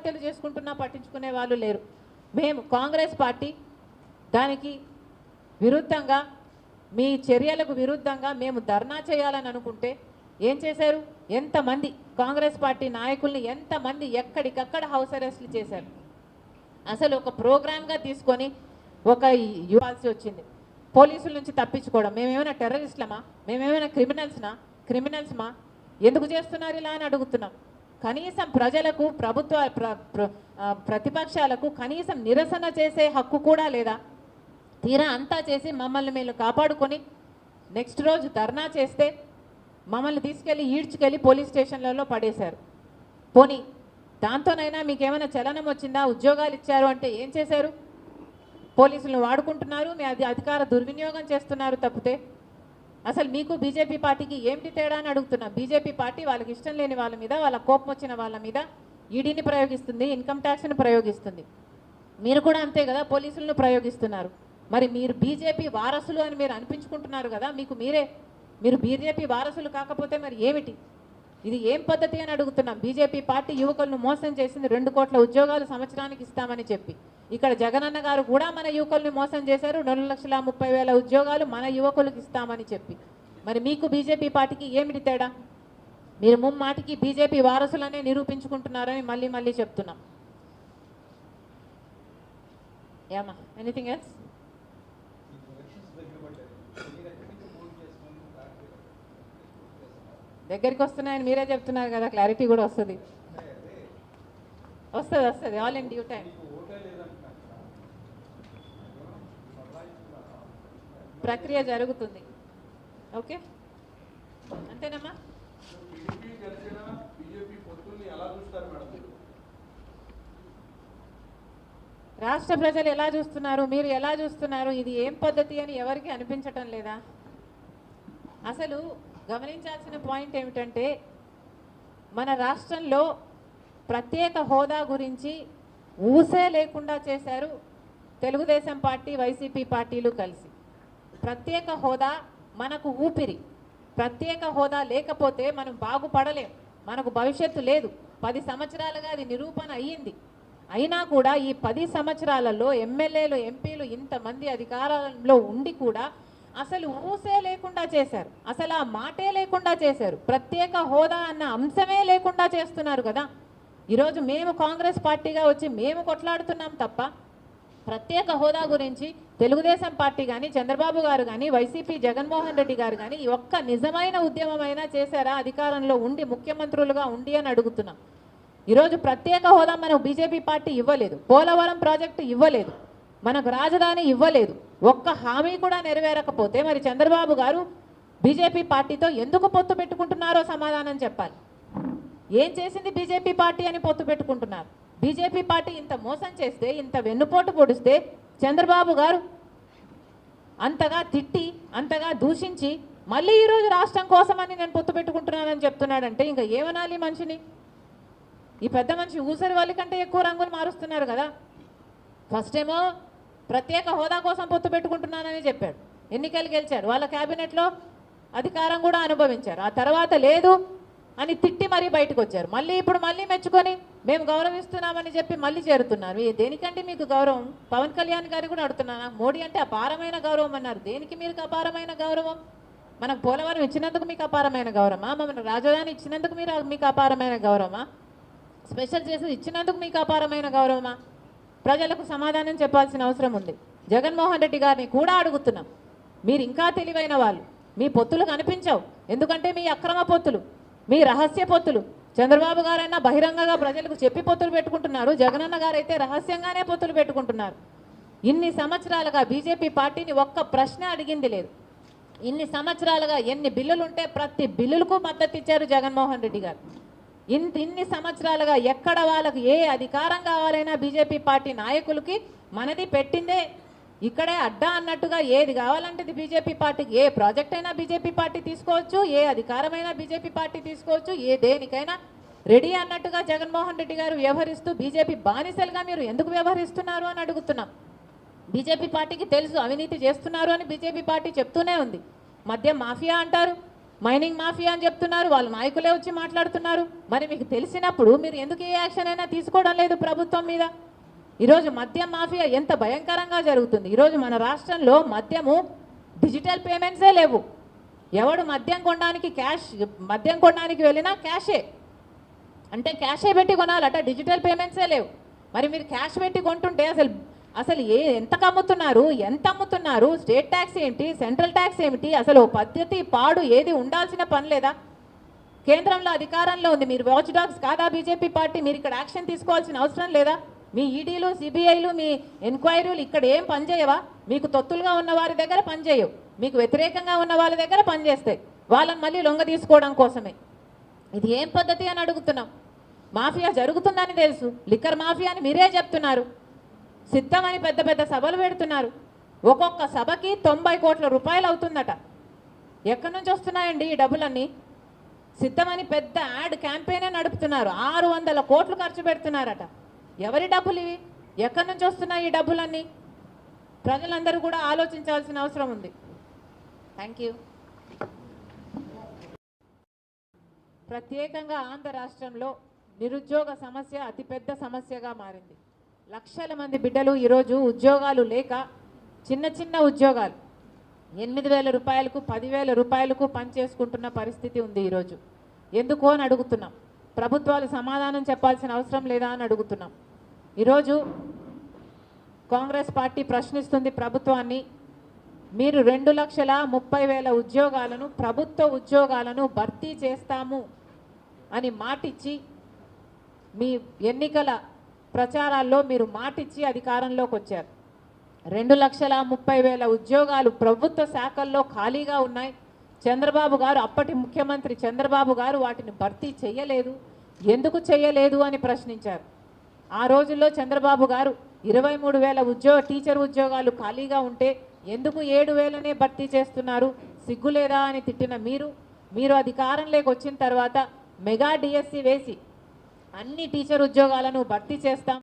ఆత్మహత్యలు చేసుకుంటున్నా పట్టించుకునే వాళ్ళు లేరు. మేము కాంగ్రెస్ పార్టీ దానికి విరుద్ధంగా, మీ చర్యలకు విరుద్ధంగా మేము ధర్నా చేయాలని అనుకుంటే ఏం చేశారు? ఎంతమంది కాంగ్రెస్ పార్టీ నాయకుల్ని ఎంతమంది ఎక్కడికక్కడ హౌస్ అరెస్ట్లు చేశారు. అసలు ఒక ప్రోగ్రామ్గా తీసుకొని ఒక ఇవ్వాల్సి వచ్చింది. పోలీసుల నుంచి తప్పించుకోవడం. మేమేమైనా టెర్రరిస్టులమా? మేమేమైనా క్రిమినల్స్మా? ఎందుకు చేస్తున్నారు ఇలా అని అడుగుతున్నాం. కనీసం ప్రజలకు, ప్రతిపక్షాలకు కనీసం నిరసన చేసే హక్కు కూడా లేదా? తీరా అంతా చేసి మమ్మల్ని మేము కాపాడుకొని నెక్స్ట్ రోజు ధర్నా చేస్తే మమ్మల్ని తీసుకెళ్ళి ఈడ్చుకెళ్ళి పోలీస్ స్టేషన్లలో పడేశారు. పోనీ దాంతోనైనా మీకేమైనా చలనం వచ్చిందా? ఉద్యోగాలు ఇచ్చారు అంటే ఏం చేశారు? పోలీసులను వాడుకుంటున్నారు, మీ అధికార దుర్వినియోగం చేస్తున్నారు తప్పితే అసలు మీకు బీజేపీ పార్టీకి ఏమిటి తేడా అని అడుగుతున్నాం. బీజేపీ పార్టీ వాళ్ళకి ఇష్టం లేని వాళ్ళ మీద, వాళ్ళ కోపం వచ్చిన వాళ్ళ మీద ఈడీని ప్రయోగిస్తుంది, ఇన్కమ్ ట్యాక్స్ని ప్రయోగిస్తుంది. మీరు కూడా అంతే కదా, పోలీసులను ప్రయోగిస్తున్నారు. మరి మీరు బీజేపీ వారసులు అని మీరు అనిపించుకుంటున్నారు కదా, మీరు బీజేపీ వారసులు కాకపోతే మరి ఏమిటి? ఇది ఏం పద్ధతి అని అడుగుతున్నాం. బీజేపీ పార్టీ యువకులను మోసం చేసింది. 2 కోట్ల ఉద్యోగాలు సంవత్సరానికి ఇస్తామని చెప్పి. ఇక్కడ జగనన్న గారు కూడా మన యువకుల్ని మోసం చేశారు. 2,30,000 ఉద్యోగాలు మన యువకులకు ఇస్తామని చెప్పి. మరి మీకు బీజేపీ పార్టీకి ఏమిటి తేడా? మీరు ముమ్మాటికి బీజేపీ వారసులనే నిరూపించుకుంటున్నారని మళ్ళీ మళ్ళీ చెప్తున్నాం. ఏమా ఎనీథింగ్ ఎల్స్? దగ్గరికి వస్తున్నాయని మీరే చెప్తున్నారు కదా, క్లారిటీ కూడా వస్తుంది. All in due time. ప్రక్రియ జరుగుతుంది. ఓకే, అంతేనమ్మా. రాష్ట్ర ప్రజలు ఎలా చూస్తున్నారు, మీరు ఎలా చూస్తున్నారు? ఇది ఏం పద్ధతి అని ఎవరికి అనిపించటం లేదా? అసలు గమనించాల్సిన పాయింట్ ఏమిటంటే, మన రాష్ట్రంలో ప్రత్యేక హోదా గురించి ఊసే లేకుండా చేశారు తెలుగుదేశం పార్టీ, వైసీపీ పార్టీలు కలిసి. ప్రత్యేక హోదా మనకు ఊపిరి. ప్రత్యేక హోదా లేకపోతే మనం బాగుపడలేం, మనకు భవిష్యత్తు లేదు. 10 సంవత్సరాలుగా అది నిరూపణ అయ్యింది. అయినా కూడా ఈ 10 సంవత్సరాలలో ఎమ్మెల్యేలు, ఎంపీలు ఇంతమంది అధికారంలో ఉండి కూడా అసలు ఊసే లేకుండా చేశారు. అసలు ఆ మాటే లేకుండా చేశారు. ప్రత్యేక హోదా అన్న అంశమే లేకుండా చేస్తున్నారు కదా. ఈరోజు మేము కాంగ్రెస్ పార్టీగా వచ్చి మేము కొట్లాడుతున్నాం తప్ప ప్రత్యేక హోదా గురించి తెలుగుదేశం పార్టీ కానీ, చంద్రబాబు గారు కానీ, వైసీపీ జగన్మోహన్ రెడ్డి గారు కానీ ఈ ఒక్క నిజమైన ఉద్యమమైనా చేశారా అధికారంలో ఉండి, ముఖ్యమంత్రులుగా ఉండి అని అడుగుతున్నాం. ఈరోజు ప్రత్యేక హోదా మనకు బీజేపీ పార్టీ ఇవ్వలేదు. పోలవరం ప్రాజెక్టు ఇవ్వలేదు. మనకు రాజధాని ఇవ్వలేదు. ఒక్క హామీ కూడా నెరవేరకపోతే మరి చంద్రబాబు గారు బీజేపీ పార్టీతో ఎందుకు పొత్తు పెట్టుకుంటున్నారో సమాధానం చెప్పాలి. ఏం చేసింది బీజేపీ పార్టీ అని పొత్తు పెట్టుకుంటున్నారు? బీజేపీ పార్టీ ఇంత మోసం చేస్తే, ఇంత వెన్నుపోటు పొడిస్తే చంద్రబాబు గారు అంతగా తిట్టి, అంతగా దూషించి మళ్ళీ ఈరోజు రాష్ట్రం కోసమని నేను పొత్తు పెట్టుకుంటున్నానని చెప్తున్నాడంటే ఇంకా ఏమనాలి మనిషిని? ఈ పెద్ద మనిషి ఊసరి వాళ్ళ కంటే ఎక్కువ రంగులు మారుస్తున్నారు కదా. ఫస్ట్ ఏమో ప్రత్యేక హోదా కోసం పొత్తు పెట్టుకుంటున్నానని చెప్పాడు, ఎన్నికలు గెలిచారు, వాళ్ళ క్యాబినెట్లో అధికారం కూడా అనుభవించారు. ఆ తర్వాత లేదు అని తిట్టి మరీ బయటకు వచ్చారు. ఇప్పుడు మళ్ళీ మెచ్చుకొని మేము గౌరవిస్తున్నామని చెప్పి మళ్ళీ చేరుతున్నారు. దేనికంటే మీకు గౌరవం? పవన్ కళ్యాణ్ గారు కూడా అడుగుతున్నాను, మోడీ అంటే అపారమైన గౌరవం అన్నారు. దేనికి మీకు అపారమైన గౌరవం? మనకు పోలవరం ఇచ్చినందుకు మీకు అపారమైన గౌరవమా? మన రాజధాని ఇచ్చినందుకు మీకు అపారమైన గౌరవమా? స్పెషల్ చేసి ఇచ్చినందుకు మీకు అపారమైన గౌరవమా? ప్రజలకు సమాధానం చెప్పాల్సిన అవసరం ఉంది. జగన్మోహన్ రెడ్డి గారిని కూడా అడుగుతున్నాం, మీరు ఇంకా తెలివైన వాళ్ళు, మీ పొత్తులు కనిపించవు. ఎందుకంటే మీ అక్రమ పొత్తులు, మీ రహస్య పొత్తులు. చంద్రబాబు గారైనా బహిరంగంగా ప్రజలకు చెప్పి పొత్తులు పెట్టుకుంటున్నారు, జగనన్న గారైతే రహస్యంగానే పొత్తులు పెట్టుకుంటున్నారు. ఇన్ని సంవత్సరాలుగా బీజేపీ పార్టీని ఒక్క ప్రశ్న అడిగింది లేదు. ఇన్ని సంవత్సరాలుగా ఎన్ని బిల్లులు ఉంటే ప్రతి బిల్లులకు మద్దతు ఇచ్చారు జగన్మోహన్ రెడ్డి గారు. ఇన్ని సంవత్సరాలుగా ఎక్కడ వాళ్ళకు ఏ అధికారం కావాలైనా బీజేపీ పార్టీ నాయకులకి మనది పెట్టిందే, ఇక్కడే అడ్డా అన్నట్టుగా ఏది కావాలంటే బీజేపీ పార్టీకి, ఏ ప్రాజెక్ట్ అయినా బీజేపీ పార్టీ తీసుకోవచ్చు, ఏ అధికారమైనా బీజేపీ పార్టీ తీసుకోవచ్చు, ఏ దేనికైనా రెడీ అన్నట్టుగా జగన్మోహన్ రెడ్డి గారు వ్యవహరిస్తూ బీజేపీ బానిసలుగా మీరు ఎందుకు వ్యవహరిస్తున్నారు అని అడుగుతున్నాం. బీజేపీ పార్టీకి తెలుసు అవినీతి చేస్తున్నారు అని బీజేపీ పార్టీ చెప్తూనే ఉంది. మద్యం మాఫియా అంటారు, మైనింగ్ మాఫియా అని చెప్తున్నారు, వాళ్ళ నాయకులే వచ్చి మాట్లాడుతున్నారు. మరి మీకు తెలిసినప్పుడు మీరు ఎందుకు ఏ యాక్షన్ అయినా తీసుకోవడం లేదు ప్రభుత్వం మీద? ఈరోజు మద్యం మాఫియా ఎంత భయంకరంగా జరుగుతుంది. ఈరోజు మన రాష్ట్రంలో మద్యము డిజిటల్ పేమెంట్సే లేవు. ఎవడు మద్యం కొనడానికి వెళ్ళినా క్యాషే, అంటే క్యాషే పెట్టి కొనాలట, డిజిటల్ పేమెంట్సే లేవు. మరి మీరు క్యాష్ పెట్టి కొంటుంటే అసలు ఎంత అమ్ముతున్నారు? స్టేట్ ట్యాక్స్ ఏంటి, సెంట్రల్ ట్యాక్స్ ఏమిటి? అసలు పద్ధతి పాడు ఏది ఉండాల్సిన పని లేదా? కేంద్రంలో అధికారంలో ఉంది, మీరు వాచ్ డాగ్స్ కాదా బీజేపీ పార్టీ? మీరు ఇక్కడ యాక్షన్ తీసుకోవాల్సిన అవసరం లేదా? మీ ఈడీలు, సిబిఐలు, మీ ఎంక్వైరీలు ఇక్కడ ఏం పనిచేయవా? మీకు తొత్తులుగా ఉన్న వారి దగ్గర పనిచేయవు, మీకు వ్యతిరేకంగా ఉన్న వాళ్ళ దగ్గర పనిచేస్తాయి, వాళ్ళని మళ్ళీ లొంగ తీసుకోవడం కోసమే. ఇది ఏం పద్ధతి అని అడుగుతున్నాం. మాఫియా జరుగుతుందని తెలుసు, లిక్కర్ మాఫియా అని మీరే చెప్తున్నారు, సిద్ధమని పెద్ద పెద్ద సభలు పెడుతున్నారు. ఒక్కొక్క సభకి 90 కోట్ల రూపాయలు అవుతుందట. ఎక్కడి నుంచి వస్తున్నాయండి ఈ డబ్బులన్నీ? సిద్ధమని పెద్ద యాడ్ క్యాంపెయినే నడుపుతున్నారు, 600 కోట్లు ఖర్చు పెడుతున్నారట. ఎవరి డబ్బులు ఇవి? ఎక్కడి నుంచి వస్తున్నాయి ఈ డబ్బులన్నీ? ప్రజలందరూ కూడా ఆలోచించాల్సిన అవసరం ఉంది. Thank you. ప్రత్యేకంగా ఆంధ్ర రాష్ట్రంలో నిరుద్యోగ సమస్య అతిపెద్ద సమస్యగా మారింది. లక్షల మంది బిడ్డలు ఈరోజు ఉద్యోగాలు లేక చిన్న ఉద్యోగాలు 8,000 రూపాయలకు 10,000 రూపాయలకు పనిచేసుకుంటున్న పరిస్థితి ఉంది ఈరోజు. ఎందుకు అని అడుగుతున్నాం. ప్రభుత్వాలు సమాధానం చెప్పాల్సిన అవసరం లేదా అని అడుగుతున్నాం. ఈరోజు కాంగ్రెస్ పార్టీ ప్రశ్నిస్తుంది ప్రభుత్వాన్ని, మీరు 2,30,000 ఉద్యోగాలను, ప్రభుత్వ ఉద్యోగాలను భర్తీ చేస్తాము అని మాటిచ్చి, మీ ఎన్నికల ప్రచారాల్లో మీరు మాటిచ్చి అధికారంలోకి వచ్చారు. 2,30,000 ఉద్యోగాలు ప్రభుత్వ శాఖల్లో ఖాళీగా ఉన్నాయి. చంద్రబాబు గారు, అప్పటి ముఖ్యమంత్రి చంద్రబాబు గారు వాటిని భర్తీ చేయలేదు. ఎందుకు చేయలేదు అని ప్రశ్నించారు. ఆ రోజుల్లో చంద్రబాబు గారు 23,000 టీచర్ ఉద్యోగాలు ఖాళీగా ఉంటే ఎందుకు 7,000నే భర్తీ చేస్తున్నారు, సిగ్గులేదా అని తిట్టిన మీరు అధికారంలోకి వచ్చిన తర్వాత మెగా డిఎస్సి వేసి అన్ని టీచర్ ఉద్యోగాలను భర్తీ చేస్తాం.